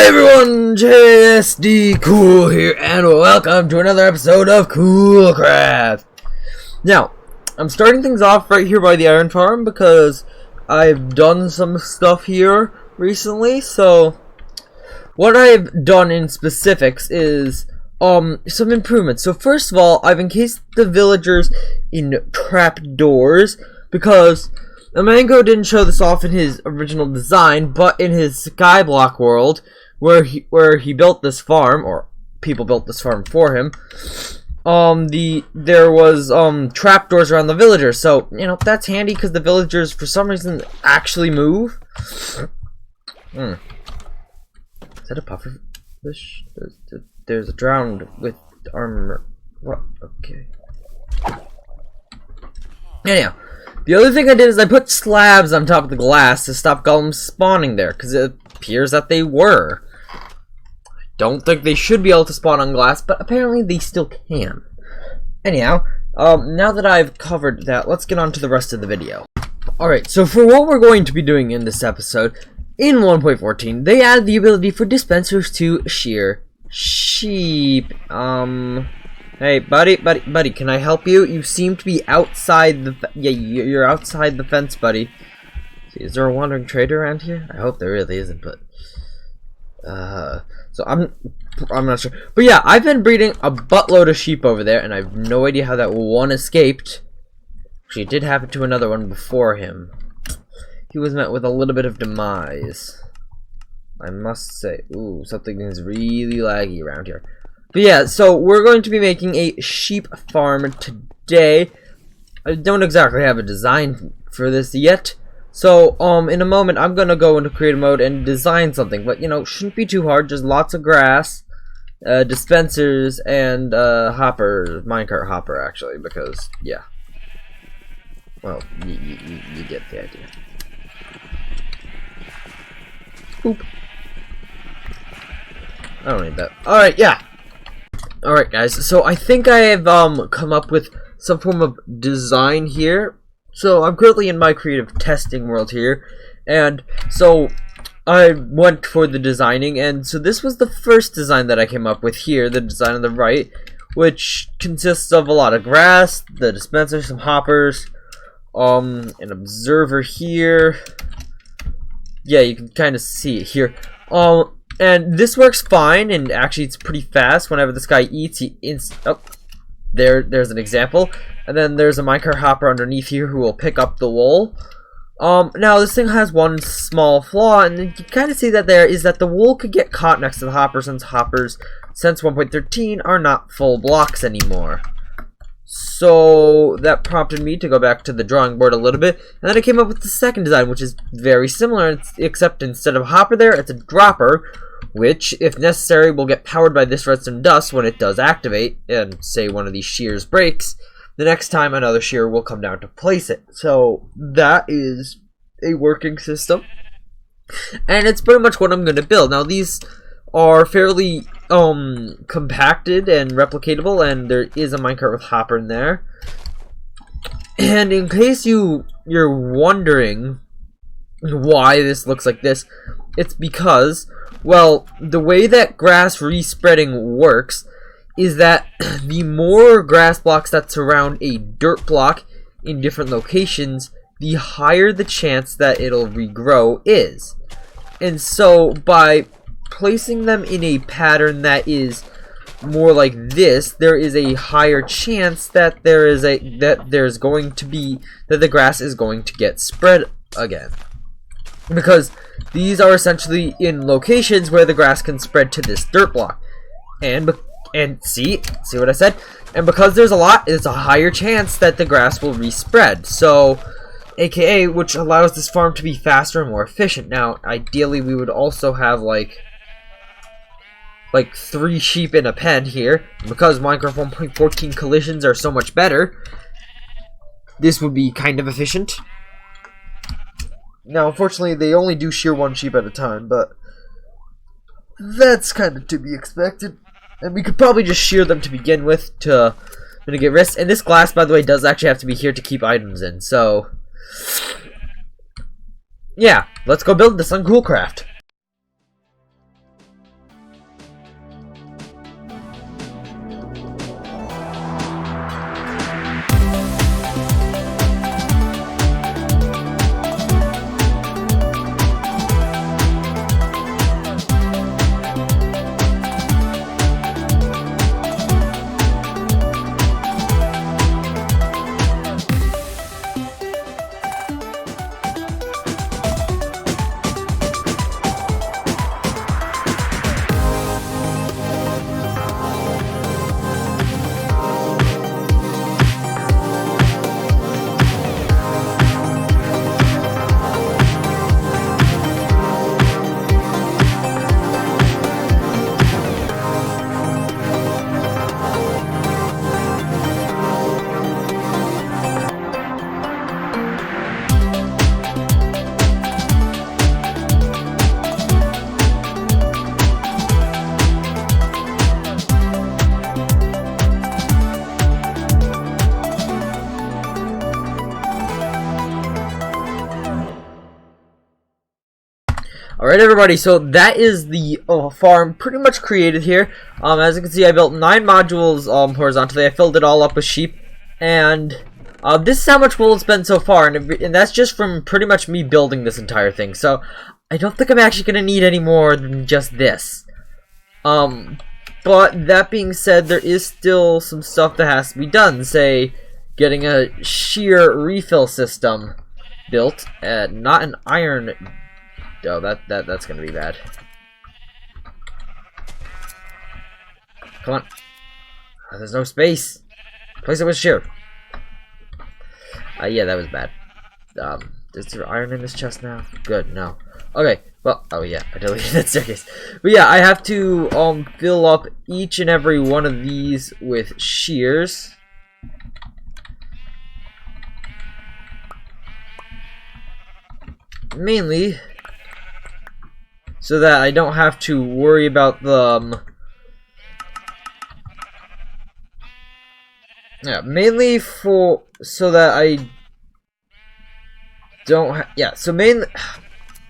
Hey everyone, JSD Cool here, and welcome to another episode of Coolcraft. Now, I'm starting things off right here by the iron farm because I've done some stuff here recently. So, what I've done in specifics is some improvements. So first of all, I've encased the villagers in trap doors because Mango didn't show this off in his original design, but in his Skyblock world, where he built this farm, or people built this farm for him, there was trapdoors around the villagers. So that's handy because the villagers for some reason actually move. Is that a puffer fish? There's a drowned with armor. What? Okay. Anyhow. The other thing I did is I put slabs on top of the glass to stop golems spawning there, because it appears that they were. I don't think they should be able to spawn on glass, but apparently they still can. Anyhow, now that I've covered that, let's get on to the rest of the video. Alright, so for what we're going to be doing in this episode, in 1.14, they added the ability for dispensers to shear sheep. Hey, buddy, can I help you? You seem to be outside the you're outside the fence, buddy. See, is there a wandering trader around here? I hope there really isn't, but so I'm not sure. But yeah, I've been breeding a buttload of sheep over there, and I have no idea how that one escaped. Actually, it did happen to another one before him. He was met with a little bit of demise, I must say. Ooh, something is really laggy around here. But yeah, so we're going to be making a sheep farm today. I don't exactly have a design for this yet. So, in a moment, I'm going to go into creative mode and design something. But, shouldn't be too hard. Just lots of grass, dispensers, and minecart hopper, actually. Because, yeah. Well, you get the idea. Oop. I don't need that. Alright, yeah. Alright guys, so I think I have come up with some form of design here. So I'm currently in my creative testing world here, and so I went for the designing, and so this was the first design that I came up with here, the design on the right, which consists of a lot of grass, the dispenser, some hoppers, an observer here. Yeah, you can kind of see it here. And this works fine, and actually it's pretty fast. Whenever this guy eats, there's an example. And then there's a minecart hopper underneath here who will pick up the wool. Now this thing has one small flaw, and you can kind of see that there is that the wool could get caught next to the hopper, since hoppers, since 1.13, are not full blocks anymore. So that prompted me to go back to the drawing board a little bit, and then I came up with the second design, which is very similar, except instead of a hopper there, it's a dropper, which, if necessary, will get powered by this redstone dust when it does activate, and say one of these shears breaks. The next time another shear will come down to place it. So that is a working system, and it's pretty much what I'm going to build. Now these are fairly compacted and replicatable, and there is a minecart with hopper in there. And in case you're wondering why this looks like this, it's because, well, the way that grass respreading works is that the more grass blocks that surround a dirt block in different locations, the higher the chance that it'll regrow is. And so by placing them in a pattern that is more like this, there is a higher chance that the grass is going to get spread again, because these are essentially in locations where the grass can spread to this dirt block, and see what I said, and because there's a higher chance that the grass will respread. So aka, which allows this farm to be faster and more efficient. Now ideally we would also have like 3 sheep in a pen here. Because Minecraft 1.14 collisions are so much better, this would be kind of efficient. Now, unfortunately, they only do shear 1 sheep at a time, but that's kind of to be expected. And we could probably just shear them to begin with to mitigate risks. And this glass, by the way, does actually have to be here to keep items in. So, yeah, let's go build this on Coolcraft. Alright everybody, so that is the farm pretty much created here. As you can see, I built 9 modules horizontally. I filled it all up with sheep, and this is how much wool it's been so far, and that's just from pretty much me building this entire thing. So I don't think I'm actually going to need any more than just this. But that being said, there is still some stuff that has to be done, say getting a shear refill system built, not an iron. Oh, that's gonna be bad. Come on. Oh, there's no space. Place it with shear. Yeah, that was bad. Is there iron in this chest now? Good, no. Okay, well, oh yeah, I deleted that staircase. But yeah, I have to fill up each and every one of these with shears. Mainly so that I don't have to worry about the mainly so that I don't mainly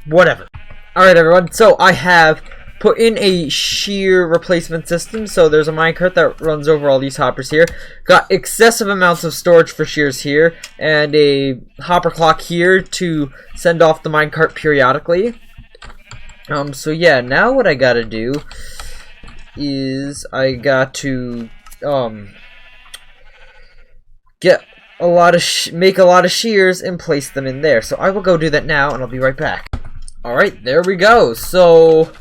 whatever. Alright everyone, so I have put in a shear replacement system. So there's a minecart that runs over all these hoppers here. Got excessive amounts of storage for shears here, and a hopper clock here to send off the minecart periodically. So yeah, now what I gotta do is I got to get a lot of make a lot of shears and place them in there. So I will go do that now, and I'll be right back. Alright, there we go. So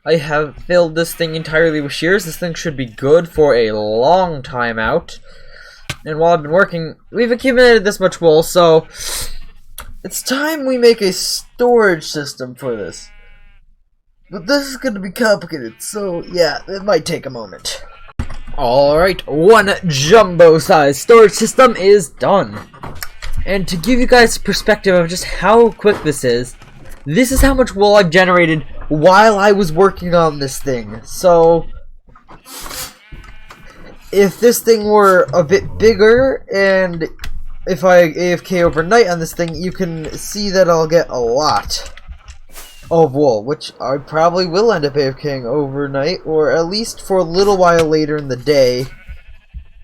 I have filled this thing entirely with shears. This thing should be good for a long time out. And while I've been working, we've accumulated this much wool, so it's time we make a storage system for this. But this is going to be complicated, so yeah, it might take a moment. Alright, one jumbo-sized storage system is done. And to give you guys perspective of just how quick this is how much wool I've generated while I was working on this thing. So if this thing were a bit bigger, and if I AFK overnight on this thing, you can see that I'll get a lot of wool, which I probably will end up AFKing overnight, or at least for a little while later in the day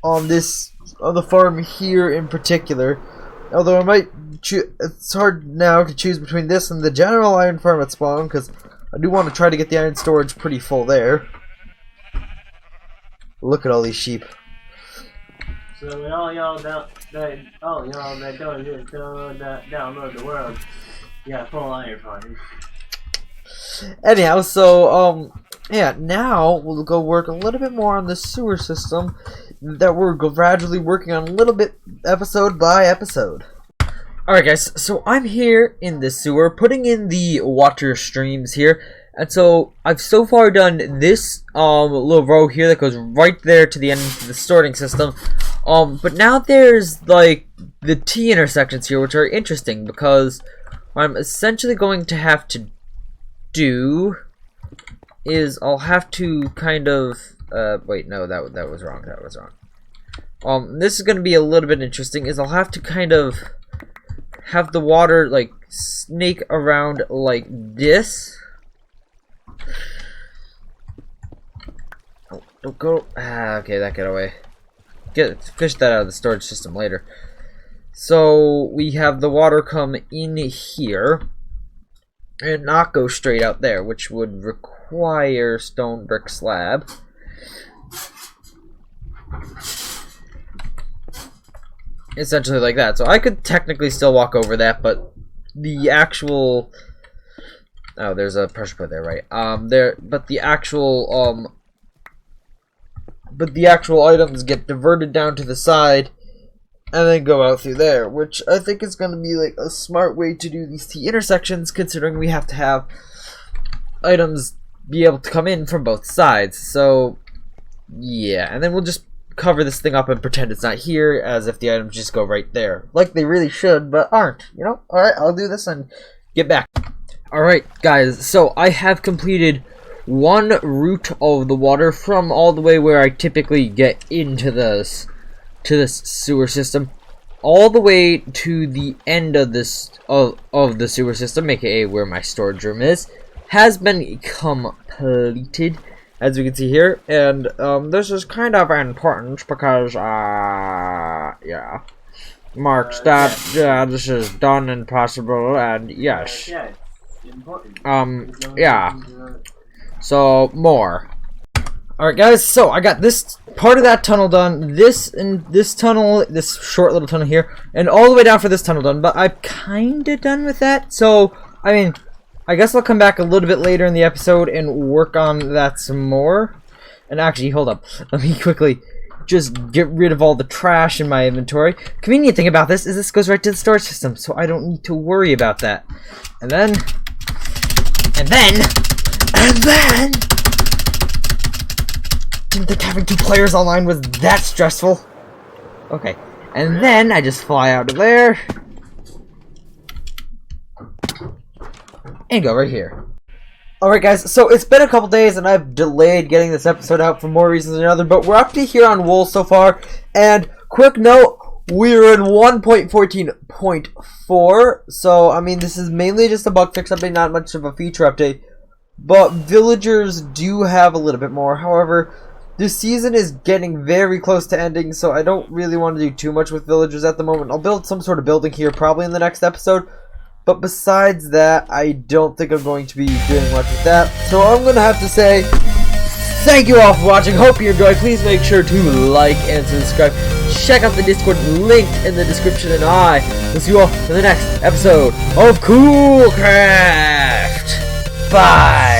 on the farm here in particular. Although I might it's hard now to choose between this and the general iron farm at spawn, because I do want to try to get the iron storage pretty full there. Look at all these sheep. So when all y'all that don't just download the world, yeah, full iron farm. Anyhow, so yeah, now we'll go work a little bit more on the sewer system that we're gradually working on a little bit, episode by episode. Alright guys, so I'm here in the sewer putting in the water streams here, and so I've so far done this little row here that goes right there to the end of the sorting system. But now there's like the T intersections here, which are interesting because what I'm essentially going to have to do is I'll have to kind of wait, no, that was wrong. That was wrong. This is going to be a little bit interesting. Is I'll have to kind of have the water like snake around like this. Oh, don't go. Okay, that got away. Fish that out of the storage system later. So we have the water come in here and not go straight out there, which would require stone brick slab. Essentially like that. So I could technically still walk over that, but the actual there's a pressure plate there, right? But the actual items get diverted down to the side and then go out through there, which I think is going to be like a smart way to do these T intersections, considering we have to have items be able to come in from both sides. So yeah, and then we'll just cover this thing up and pretend it's not here, as if the items just go right there, like they really should, but aren't, you know? Alright, I'll do this and get back. Alright, guys, so I have completed one route of the water from all the way where I typically get into this sewer system, all the way to the end of this of the sewer system, aka where my storage room is. has been completed, as you can see here, and this is kind of important because yeah, marks that this is done and possible, and yes, Yeah, it's important. Yeah. So more. Alright guys, so I got this part of that tunnel done, this tunnel, this short little tunnel here, and all the way down for this tunnel done, but I'm kinda done with that, so, I mean, I guess I'll come back a little bit later in the episode and work on that some more. And actually, hold up, let me quickly just get rid of all the trash in my inventory. Convenient thing about this is this goes right to the storage system, so I don't need to worry about that. And then... Didn't think having 2 players online was that stressful. Okay, and then I just fly out of there and go right here. Alright guys, so it's been a couple days and I've delayed getting this episode out for more reasons than other, but we're up to here on wool so far, and quick note, we're in 1.14.4, so I mean this is mainly just a bug fix update, not much of a feature update, but villagers do have a little bit more. However, this season is getting very close to ending, so I don't really want to do too much with villagers at the moment. I'll build some sort of building here probably in the next episode, but besides that, I don't think I'm going to be doing much with that. So I'm going to have to say thank you all for watching. Hope you enjoyed. Please make sure to like and subscribe. Check out the Discord link in the description, and I will see you all in the next episode of Cool Craft. Bye.